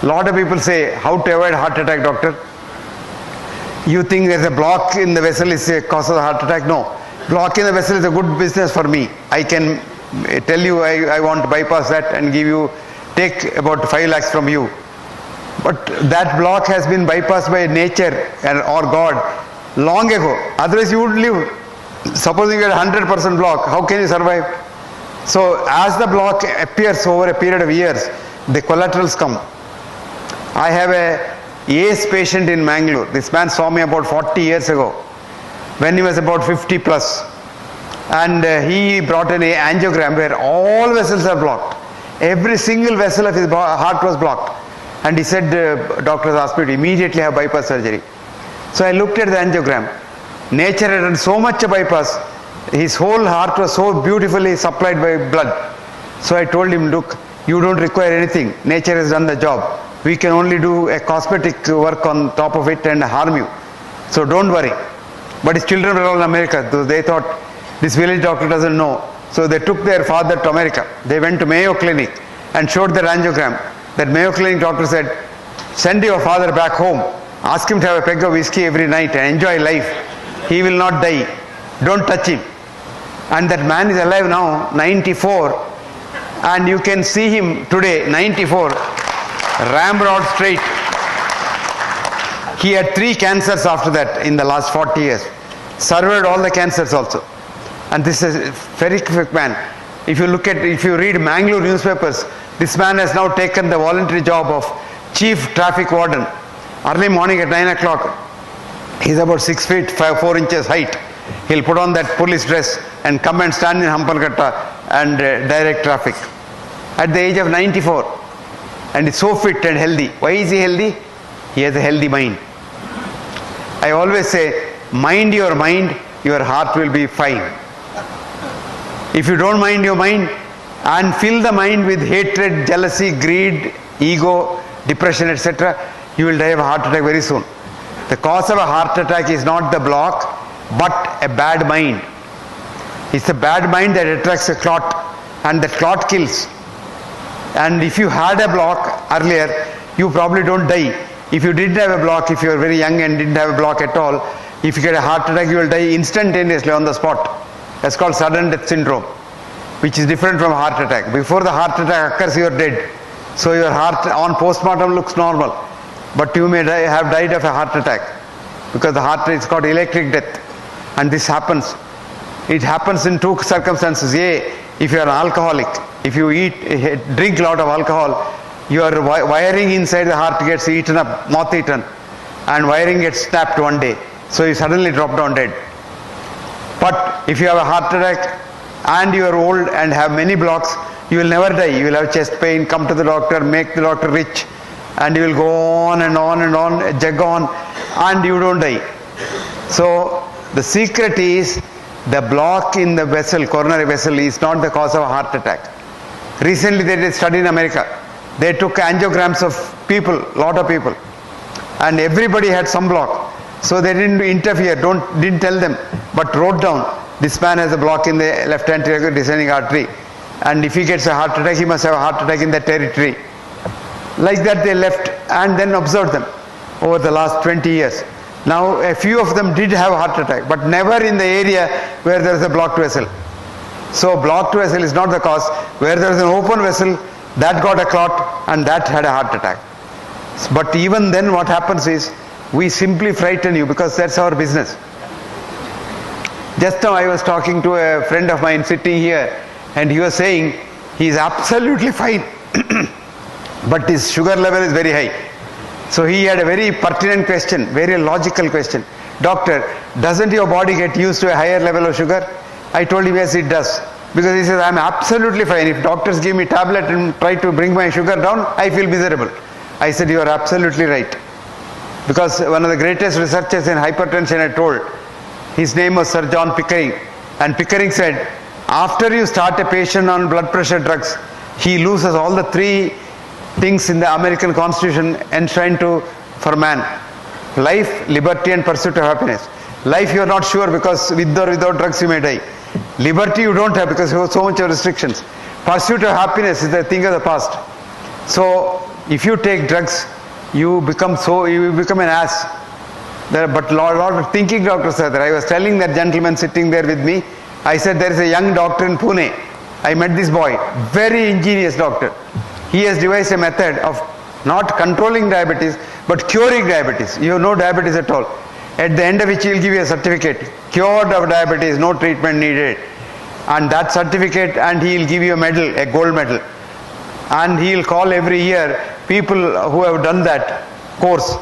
Lot of people say, how to avoid heart attack, doctor? You think there's a block in the vessel is a cause of the heart attack? No. Block in the vessel is a good business for me. I can tell you I want to bypass that and take about 5 lakhs from you. But that block has been bypassed by nature or God long ago. Otherwise you would live. Supposing you had 100% block, how can you survive? So as the block appears over a period of years, the collaterals come. I have a ACE patient in Mangalore. This man saw me about 40 years ago when he was about 50 plus. And he brought an angiogram where all vessels are blocked. Every single vessel of his heart was blocked. And he said, doctors asked me to immediately have bypass surgery. So I looked at the angiogram. Nature had done so much a bypass. His whole heart was so beautifully supplied by blood. So I told him, look, you don't require anything. Nature has done the job. We can only do a cosmetic work on top of it and harm you. So don't worry. But his children were all in America. So they thought, this village doctor doesn't know. So they took their father to America. They went to Mayo Clinic and showed their angiogram. That Mayo Clinic doctor said, send your father back home. Ask him to have a peg of whiskey every night and enjoy life. He will not die. Don't touch him. And that man is alive now, 94. And you can see him today, 94. Ramrod straight. He had 3 cancers after that in the last 40 years. Survived all the cancers also. And this is a very quick man. If you read Mangalore newspapers, this man has now taken the voluntary job of chief traffic warden. Early morning at 9 o'clock, he's about 6 feet 4 inches height. He'll put on that police dress and come and stand in Hampalkatta and direct traffic. At the age of 94. And is so fit and healthy. Why is he healthy? He has a healthy mind. I always say, mind, your heart will be fine. If you don't mind your mind and fill the mind with hatred, jealousy, greed, ego, depression, etc., you will die of a heart attack very soon. The cause of a heart attack is not the block, but a bad mind. It's a bad mind that attracts a clot, and that clot kills. And if you had a block earlier, you probably don't die. If you didn't have a block, if you were very young and didn't have a block at all, if you get a heart attack, you will die instantaneously on the spot. That's called sudden death syndrome, which is different from heart attack. Before the heart attack occurs, you are dead. So your heart on postmortem looks normal, but you may have died of a heart attack, because the heart is called electric death. And this happens. It happens in 2 circumstances. A, if you are an alcoholic, if you drink a lot of alcohol, your wiring inside the heart gets eaten up, moth eaten, and wiring gets snapped one day. So you suddenly drop down dead. But if you have a heart attack and you are old and have many blocks, you will never die. You will have chest pain, come to the doctor, make the doctor rich, and you will go on and on and on, jug on, and you don't die. So the secret is, the block in the vessel, coronary vessel, is not the cause of a heart attack. Recently they did a study in America. They took angiograms of people, lot of people, and everybody had some block. So they didn't interfere, didn't tell them, but wrote down, this man has a block in the left anterior descending artery, and if he gets a heart attack, he must have a heart attack in that territory. Like that they left and then observed them over the last 20 years. Now a few of them did have a heart attack, but never in the area where there is a blocked vessel. So blocked vessel is not the cause. Where there is an open vessel, that got a clot and that had a heart attack. But even then what happens is, we simply frighten you, because that's our business. Just now I was talking to a friend of mine sitting here, and he was saying he is absolutely fine but his sugar level is very high. So he had a very pertinent question, very logical question. Doctor, doesn't your body get used to a higher level of sugar? I told him yes, it does. Because he says, I'm absolutely fine. If doctors give me tablet and try to bring my sugar down, I feel miserable. I said, you are absolutely right. Because one of the greatest researchers in hypertension had told, his name was Sir John Pickering, and Pickering said, after you start a patient on blood pressure drugs, he loses all the 3 things in the American Constitution enshrined for man: life, liberty, and pursuit of happiness. Life you are not sure, because with or without drugs you may die. Liberty you don't have because you have so much of restrictions. Pursuit of happiness is the thing of the past. So If you take drugs, you become an ass. But lot of thinking doctors are there. I was telling that gentleman sitting there with me, I said there is a young doctor in Pune. I met this boy, very ingenious doctor. He has devised a method of not controlling diabetes, but curing diabetes. You have no diabetes at all. At the end of which he will give you a certificate, cured of diabetes, no treatment needed. And that certificate, and he will give you a medal, a gold medal. And he will call every year people who have done that course.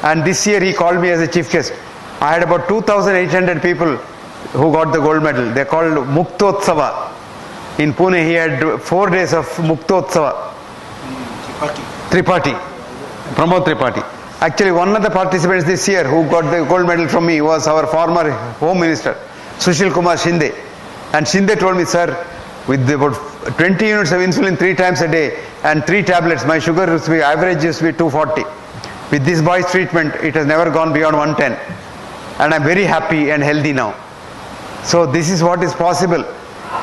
And this year he called me as a chief guest. I had about 2,800 people who got the gold medal. They called Muktotsava. In Pune he had 4 days of Muktotsava. Tripathi. Pramod Tripathi. Actually, one of the participants this year who got the gold medal from me was our former Home Minister, Sushil Kumar Shinde. And Shinde told me, sir, with about 20 units of insulin 3 times a day and 3 tablets, my sugar average used to be 240. With this boy's treatment, it has never gone beyond 110. And I'm very happy and healthy now. So this is what is possible.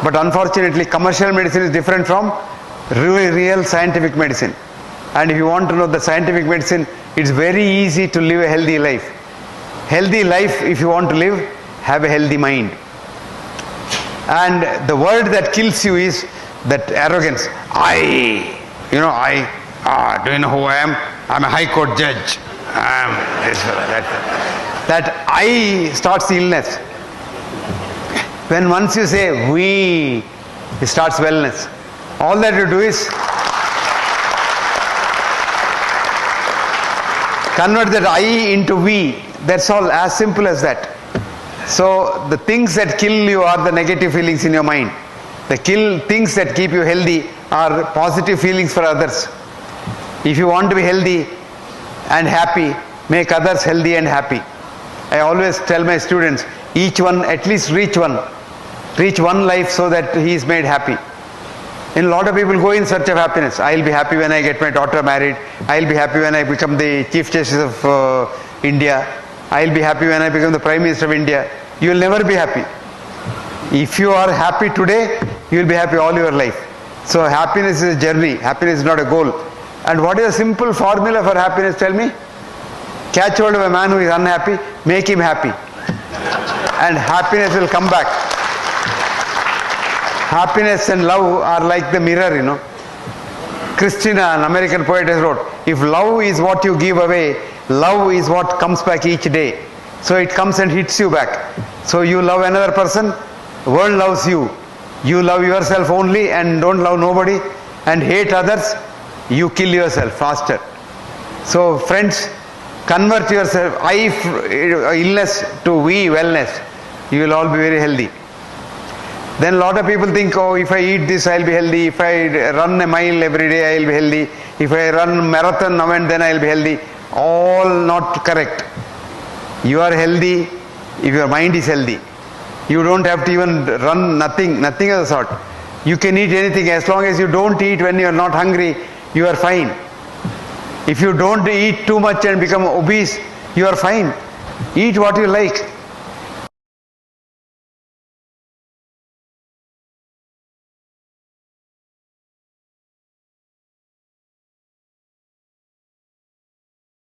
But unfortunately, commercial medicine is different from real scientific medicine. And if you want to know the scientific medicine, it's very easy to live a healthy life. Healthy life, if you want to live, have a healthy mind. And the word that kills you is that arrogance. Do you know who I am? I'm a high court judge. That I starts illness. When once you say we, it starts wellness. All that you do is convert that I into we. That's all, as simple as that. So the things that kill you are the negative feelings in your mind. The things that keep you healthy are positive feelings for others. If you want to be healthy and happy, make others healthy and happy. I always tell my students, each one at least reach one life so that he is made happy. And a lot of people go in search of happiness. I'll be happy when I get my daughter married. I'll be happy when I become the Chief Justice of India. I'll be happy when I become the Prime Minister of India. You will never be happy. If you are happy today, you will be happy all your life. So happiness is a journey. Happiness is not a goal. And what is a simple formula for happiness? Tell me. Catch hold of a man who is unhappy, make him happy. And happiness will come back. Happiness and love are like the mirror, you know. Christina, an American poet, has wrote, if love is what you give away, love is what comes back each day. So it comes and hits you back. So you love another person, the world loves you. You love yourself only and don't love nobody and hate others, you kill yourself faster. So friends, convert yourself illness to we wellness. You will all be very healthy. Then a lot of people think, oh, if I eat this, I'll be healthy. If I run a mile every day, I'll be healthy. If I run marathon now and then, I'll be healthy. All not correct. You are healthy if your mind is healthy. You don't have to even run nothing of the sort. You can eat anything as long as you don't eat when you are not hungry, you are fine. If you don't eat too much and become obese, you are fine. Eat what you like.